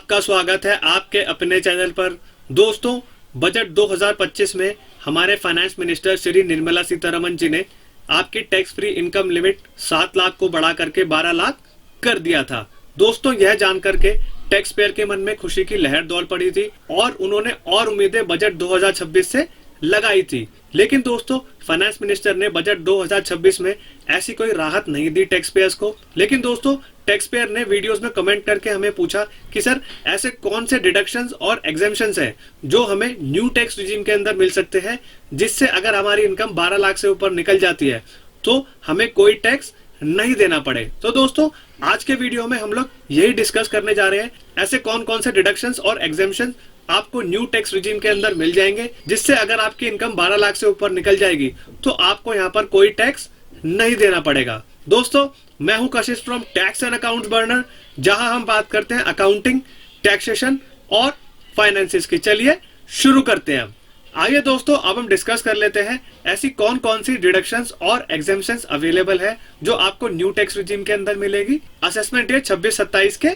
आपका स्वागत है आपके अपने चैनल पर। दोस्तों, बजट 2025 में हमारे फाइनेंस मिनिस्टर श्री निर्मला सीतारमण जी ने आपकी tax free income limit 7 lakh को बढ़ा करके 12 लाख कर दिया था। दोस्तों, यह जान करके टैक्स पेयर के मन में खुशी की लहर दौड़ पड़ी थी और उन्होंने और उम्मीदें बजट 2026 से लगाई थी। लेकिन दोस्तों, फाइनेंस मिनिस्टर ने बजट 2026 में ऐसी कोई राहत नहीं दी टैक्स पेयर्स को। लेकिन दोस्तों, टैक्स पेयर ने वीडियोस में कमेंट करके हमें पूछा कि सर, ऐसे कौन से डिडक्शंस और एग्जेम्पशंस हैं जो हमें न्यू टैक्स रिजीम के अंदर मिल सकते हैं, जिससे अगर हमारी इनकम 12 लाख से ऊपर निकल जाती है तो हमें कोई टैक्स नहीं देना पड़े। तो दोस्तों, आज के वीडियो में हम लोग यही डिस्कस करने जा रहे हैं, ऐसे कौन कौन से डिडक्शंस और एग्जेम्पशंस आपको न्यू टैक्स रिजीम के अंदर मिल जाएंगे, जिससे अगर आपकी इनकम 12 लाख से ऊपर निकल जाएगी तो आपको यहाँ पर कोई टैक्स नहीं देना पड़ेगा। दोस्तों, मैं हूं कशिश from tax and accounts burner, जहां हम बात करते हैं अकाउंटिंग, टैक्सेशन और फाइनेंसिस की। चलिए शुरू करते हैं। आइए दोस्तों, अब हम डिस्कस कर लेते हैं ऐसी कौन कौन सी डिडक्शंस और एग्जेम्पशंस अवेलेबल है जो आपको न्यू टैक्स रिजीम के अंदर मिलेगी असेसमेंट ईयर 26-27 के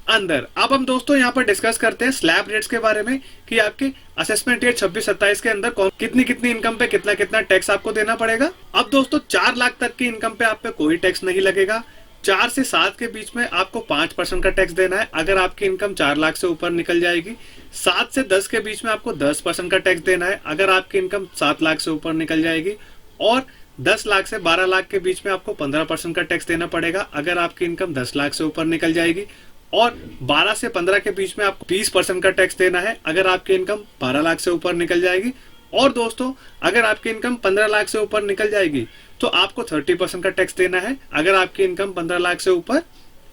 अंदर। अब हम दोस्तों यहाँ पर डिस्कस करते हैं स्लैब रेट्स के बारे में कि आपके असेसमेंट ईयर 26-27 के अंदर कितनी कितनी इनकम पे कितना कितना टैक्स आपको देना पड़ेगा। अब दोस्तों, 4 लाख तक की इनकम पे आप पे कोई टैक्स नहीं लगेगा। 4 से 7 के बीच में आपको 5% का टैक्स देना है अगर आपकी इनकम 4 लाख से ऊपर निकल जाएगी। 7 से 10 के बीच में आपको 10% का टैक्स देना है अगर आपकी इनकम 7 लाख से ऊपर निकल जाएगी। और 10 लाख से 12 लाख के बीच में आपको 15% का टैक्स देना पड़ेगा अगर आपकी इनकम 10 लाख से ऊपर निकल जाएगी। और 12 से 15 के बीच में आपको 20% का टैक्स देना है अगर आपकी इनकम 12 लाख से ऊपर निकल जाएगी। और दोस्तों, अगर आपकी इनकम 15 लाख से ऊपर निकल जाएगी तो आपको 30% का टैक्स देना है अगर आपकी इनकम 15 लाख से ऊपर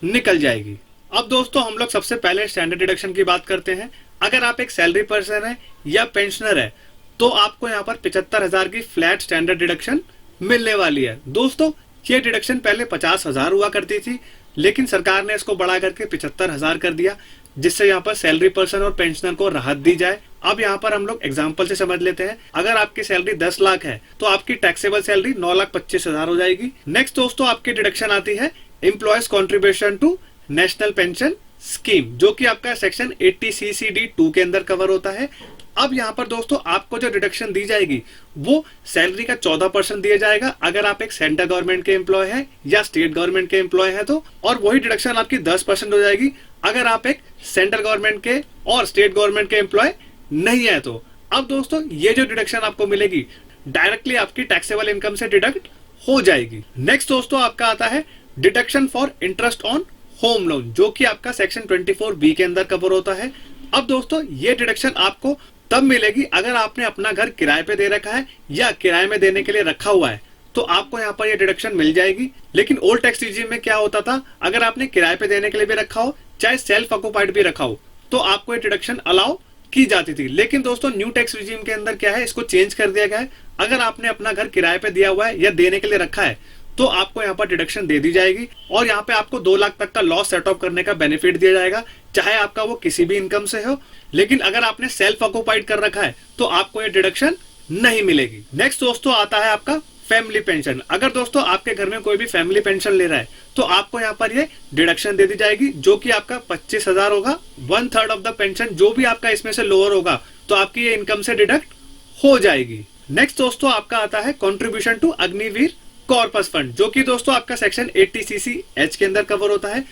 निकल जाएगी। अब दोस्तों, हम लोग सबसे पहले स्टैंडर्ड डिडक्शन की बात करते हैं। अगर आप एक सैलरी पर्सन है या पेंशनर है तो आपको यहाँ पर 75,000 की फ्लैट स्टैंडर्ड डिडक्शन मिलने वाली है। दोस्तों, ये डिडक्शन पहले 50,000 हुआ करती थी, लेकिन सरकार ने इसको बढ़ा करके 75,000 कर दिया, जिससे यहाँ पर सैलरी पर्सन और पेंशनर को राहत दी जाए। अब यहाँ पर हम लोग एग्जांपल से समझ लेते हैं। अगर आपकी सैलरी 10 लाख है तो आपकी टैक्सेबल सैलरी 9,25,000 हो जाएगी। नेक्स्ट दोस्तों, आपकी डिडक्शन आती है employer's contribution to national pension scheme, जो कि आपका सेक्शन 80CCD2 के अंदर कवर होता है। अब यहाँ पर दोस्तों, आपको जो डिडक्शन दी जाएगी वो सैलरी का 14% दिया जाएगा अगर आप एक सेंट्रल गवर्नमेंट के एम्प्लॉय है या स्टेट गवर्नमेंट के एम्प्लॉय है तो। और वही डिडक्शन आपकी 10% हो जाएगी अगर आप एक सेंट्रल गवर्नमेंट के और स्टेट गवर्नमेंट के एम्प्लॉय नहीं है तो। अब दोस्तों, ये जो डिडक्शन आपको मिलेगी डायरेक्टली आपकी टैक्सेबल इनकम से डिडक्ट हो जाएगी। नेक्स्ट दोस्तों, आपका आता है deduction for interest on home loan, जो कि आपका सेक्शन 24B के अंदर कवर होता है। अब दोस्तों, ये डिडक्शन आपको तब मिलेगी अगर आपने अपना घर किराए पे दे रखा है या किराए में देने के लिए रखा हुआ है तो आपको यहाँ पर ये डिडक्शन मिल जाएगी। लेकिन ओल्ड टैक्स रिजीम में क्या होता था, अगर आपने किराए पे देने के लिए भी रखा हो चाहे सेल्फ ऑक्युपाइड भी रखा हो तो आपको ये डिडक्शन अलाउ की जाती थी। लेकिन दोस्तों, न्यू टैक्स रिजीम के अंदर क्या है, इसको चेंज कर दिया गया है। अगर आपने अपना घर किराए पे दिया हुआ है या देने के लिए रखा है तो आपको यहाँ पर डिडक्शन दे दी जाएगी और यहाँ पे आपको 2 लाख तक का लॉस सेट ऑफ करने का बेनिफिट दिया जाएगा, चाहे आपका वो किसी भी इनकम से हो। लेकिन अगर आपने सेल्फ ऑक्युपाइड कर रखा है तो आपको ये डिडक्शन नहीं मिलेगी। नेक्स्ट दोस्तों, आता है आपका फैमिली पेंशन। अगर दोस्तों आपके घर में कोई भी फैमिली पेंशन ले रहा है तो आपको यहाँ पर ये डिडक्शन दे दी जाएगी, जो कि आपका 25,000 होगा। 1/3 ऑफ द पेंशन जो भी आपका इसमें से लोअर होगा तो आपकी ये इनकम से डिडक्ट हो जाएगी। नेक्स्ट दोस्तों, आपका आता है contribution to Agniveer corpus fund, जो कि दोस्तों आपका सेक्शन 80CCH के अंदर कवर होता है।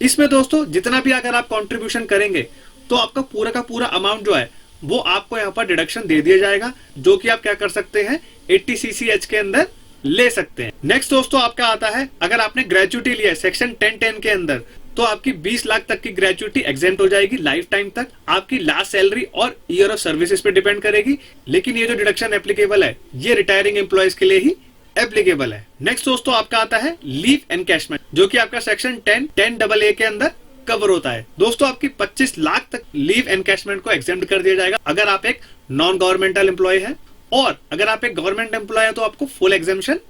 इसमें दोस्तों जितना भी अगर आप कंट्रीब्यूशन करेंगे तो आपका पूरा का पूरा अमाउंट जो है वो आपको यहाँ पर डिडक्शन दे दिया जाएगा, जो कि आप क्या कर सकते हैं 80CCH के अंदर ले सकते हैं। नेक्स्ट दोस्तों, आपका आता है अगर आपने ग्रेजुटी लिया है सेक्शन 1010 के अंदर तो आपकी 20 लाख तक की ग्रेजुटी एग्जेम्प्ट हो जाएगी लाइफ टाइम तक। आपकी लास्ट सैलरी और ईयर ऑफ सर्विसेज पे डिपेंड करेगी। लेकिन ये जो डिडक्शन एप्लीकेबल है ये रिटायरिंग एम्प्लॉयज के लिए ही एप्लीकेबल है। नेक्स्ट दोस्तों, आपका आता है लीव एनकैशमेंट, जो कि आपका सेक्शन 10A के अंदर कवर होता है। दोस्तों, आपकी 25 लाख तक लीव एनकैशमेंट को एग्जेम्प्ट कर दिया जाएगा अगर आप एक नॉन गवर्नमेंटल एम्प्लॉय है, और अगर आप एक गवर्नमेंट एम्प्लॉय है तो आपको फुल एग्जेम्पशन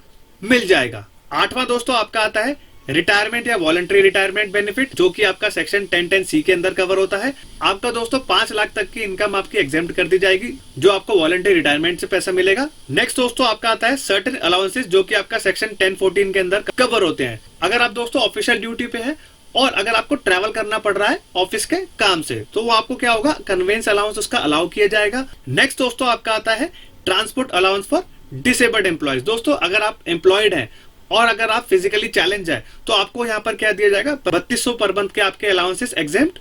मिल जाएगा। 8वां दोस्तों, आपका आता है रिटायरमेंट या वॉलंटरी रिटायरमेंट बेनिफिट, जो कि आपका सेक्शन 1010C के अंदर कवर होता है। आपका दोस्तों 5 लाख तक की इनकम आपकी एग्जेम्प्ट कर दी जाएगी, जो आपको वॉलंटरी रिटायरमेंट से पैसा मिलेगा। नेक्स्ट दोस्तों, आपका आता है सर्टेन अलाउंसेस, जो कि आपका सेक्शन 1014 के अंदर कवर होते हैं। अगर आप दोस्तों ऑफिशियल ड्यूटी पे है और अगर आपको ट्रैवल करना पड़ रहा है ऑफिस के काम से तो वो आपको क्या होगा, कन्वेंस अलाउंस उसका अलाउ किया जाएगा। नेक्स्ट दोस्तों आपका आता है transport allowance for disabled employees. दोस्तों अगर आप एम्प्लॉयड हैं और अगर आप फिजिकली चैलेंज है तो आपको यहाँ पर क्या दिया जाएगा, 3200 पर मंथ के आपके अलाउंसेस एग्जेम्प्ट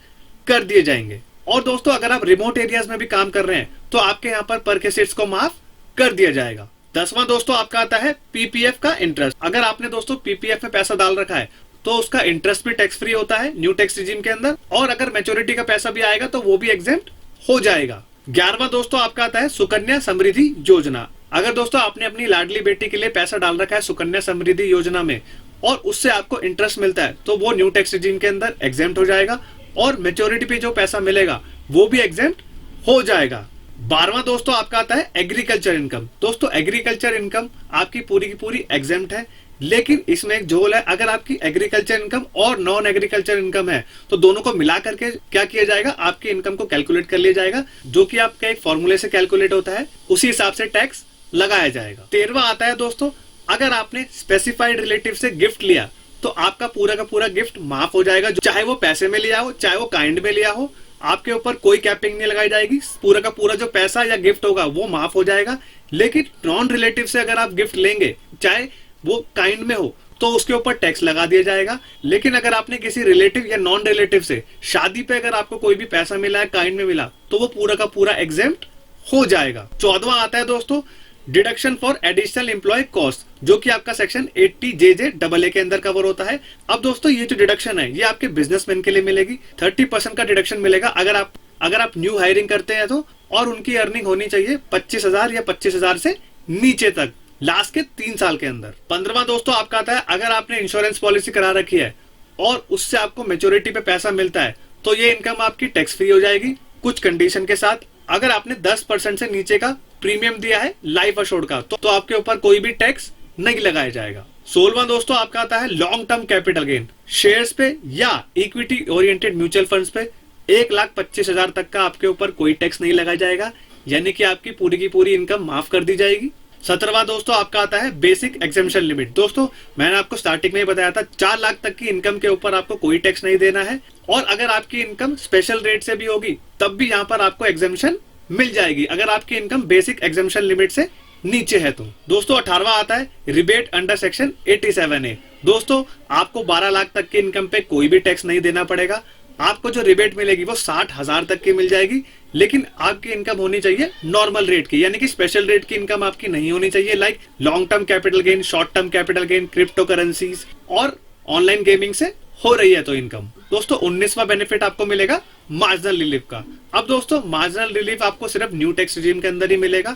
कर दिए जाएंगे। और दोस्तों अगर आप रिमोट एरियाज में भी काम कर रहे हैं तो आपके यहाँ पर के सीट्स को माफ कर दिया जाएगा। 10वां दोस्तों आपका आता है पीपीएफ का इंटरेस्ट। अगर आपने दोस्तों पीपीएफ में पैसा डाल रखा है तो उसका इंटरेस्ट भी टैक्स फ्री होता है न्यू टैक्स रिजीम के अंदर, और अगर मैच्योरिटी का पैसा भी आएगा तो वो भी एग्जेम्प्ट हो जाएगा। 11वां दोस्तों आपका आता है सुकन्या समृद्धि योजना। अगर दोस्तों आपने अपनी लाडली बेटी के लिए पैसा डाल रखा है सुकन्या समृद्धि योजना में और उससे आपको इंटरेस्ट मिलता है तो वो न्यू टैक्स रिजीम के अंदर एग्जेम्प्ट हो जाएगा और मैच्योरिटी पे जो पैसा मिलेगा वो भी एग्जेम्प्ट हो जाएगा। 12वां दोस्तों आपका आता है एग्रीकल्चर इनकम। दोस्तों एग्रीकल्चर इनकम आपकी पूरी की पूरी एग्जेम्प्ट है, लेकिन इसमें एक झोल है। अगर आपकी एग्रीकल्चर इनकम और नॉन एग्रीकल्चर इनकम है तो दोनों को मिला करके क्या किया जाएगा, आपकी इनकम को कैलकुलेट कर लिया जाएगा, जो कि आपका एक फॉर्मूले से कैलकुलेट होता है, उसी हिसाब से टैक्स लगाया जाएगा। 13वां आता है दोस्तों, अगर आपने स्पेसिफाइड रिलेटिव से गिफ्ट लिया तो आपका पूरा का पूरा गिफ्ट माफ हो जाएगा, चाहे वो पैसे में लिया हो चाहे वो काइंड में लिया हो, आपके ऊपर कोई कैपिंग नहीं लगाई जाएगी। पूरा का पूरा जो पैसा या गिफ्ट होगा वो माफ हो जाएगा। लेकिन नॉन रिलेटिव से अगर आप गिफ्ट लेंगे चाहे वो काइंड में हो तो उसके ऊपर टैक्स लगा दिया जाएगा। लेकिन अगर आपने किसी रिलेटिव या नॉन रिलेटिव से शादी पे अगर आपको कोई भी पैसा मिला है, काइंड में मिला, तो वो पूरा का पूरा एग्जेम्प्ट हो जाएगा। 14वां आता है दोस्तों deduction for additional employee cost, जो कि आपका सेक्शन 80 JJAA के अंदर कवर होता है। अब दोस्तों ये जो डिडक्शन है ये आपके बिजनेसमैन के लिए मिलेगी। 30% का डिडक्शन मिलेगा अगर आप न्यू हायरिंग करते हैं तो, और उनकी अर्निंग होनी चाहिए 25,000 या 25,000 से नीचे तक लास्ट के 3 साल के अंदर। 15वां दोस्तों आपका आता है अगर आपने इंश्योरेंस पॉलिसी करा रखी है और उससे आपको मैच्योरिटी पे पैसा मिलता है तो ये इनकम आपकी टैक्स फ्री हो जाएगी कुछ कंडीशन के साथ। अगर आपने 10% से नीचे का प्रीमियम दिया है लाइफ अश्योर्ड का तो आपके ऊपर कोई भी टैक्स नहीं लगाया जाएगा। 16वां दोस्तों आपका आता है long term capital gain. Shares पे या इक्विटी ओरिएंटेड म्यूचुअल फंड्स पे 1,25,000 तक का आपके ऊपर कोई टैक्स नहीं लगाया जाएगा, यानी कि आपकी पूरी की पूरी इनकम माफ कर दी जाएगी। 17वां दोस्तों आपका आता है बेसिक एग्जेम्पशन लिमिट। दोस्तों मैंने आपको स्टार्टिंग में ही बताया था 4 लाख तक की इनकम के ऊपर आपको कोई टैक्स नहीं देना है, और अगर आपकी इनकम स्पेशल रेट से भी होगी तब भी यहाँ पर आपको एग्जेम्पशन मिल जाएगी अगर आपकी इनकम बेसिक एग्जेम्पशन लिमिट से नीचे है तो। दोस्तों 18वां आता है रिबेट अंडर सेक्शन 87A। दोस्तों आपको 12 लाख तक की इनकम पे कोई भी टैक्स नहीं देना पड़ेगा। आपको जो रिबेट मिलेगी वो 60,000 तक की मिल जाएगी, लेकिन आपकी इनकम होनी चाहिए नॉर्मल रेट की, यानी कि स्पेशल रेट की इनकम आपकी नहीं होनी चाहिए, like long term capital gain, short term capital gain, crypto currencies और ऑनलाइन गेमिंग से हो रही है तो इनकम। दोस्तों 19वां बेनिफिट आपको मिलेगा मार्जिनल रिलीफ का। अब दोस्तों मार्जिनल रिलीफ आपको सिर्फ न्यू टैक्स रिजीम के अंदर ही मिलेगा।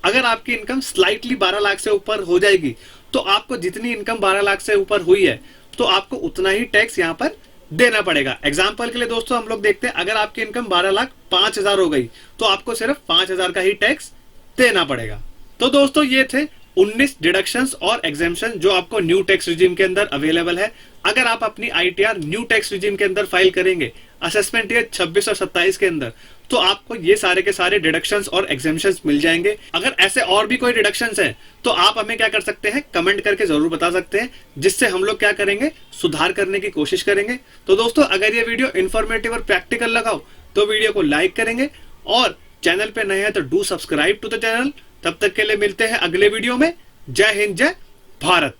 अगर आपकी इनकम स्लाइटली 12 लाख से ऊपर हो जाएगी तो आपको जितनी इनकम 12 लाख से ऊपर हुई है तो आपको उतना ही टैक्स यहाँ पर देना पड़ेगा। एग्जाम्पल के लिए दोस्तों हम लोग देखते हैं, अगर आपकी इनकम 12,05,000 हो गई तो आपको सिर्फ 5,000 का ही टैक्स देना पड़ेगा। तो दोस्तों ये थे 19 डिडक्शंस और एग्जेम्पशन जो आपको न्यू टैक्स रिजीम के अंदर अवेलेबल है। अगर आप अपनी आईटीआर न्यू टैक्स रिजीम के अंदर फाइल करेंगे असेसमेंट ईयर 26 और 27 के अंदर तो आपको ये सारे के सारे डिडक्शंस और एग्जेम्पशंस मिल जाएंगे। अगर ऐसे और भी कोई डिडक्शंस हैं तो आप हमें क्या कर सकते हैं, कमेंट करके जरूर बता सकते हैं, जिससे हम लोग क्या करेंगे, सुधार करने की कोशिश करेंगे। तो दोस्तों अगर ये वीडियो इन्फॉर्मेटिव और प्रैक्टिकल लगा हो तो वीडियो को लाइक करेंगे, और चैनल पे नए हैं तो do subscribe to the channel. तब तक के लिए मिलते हैं अगले वीडियो में। जय हिंद, जय भारत।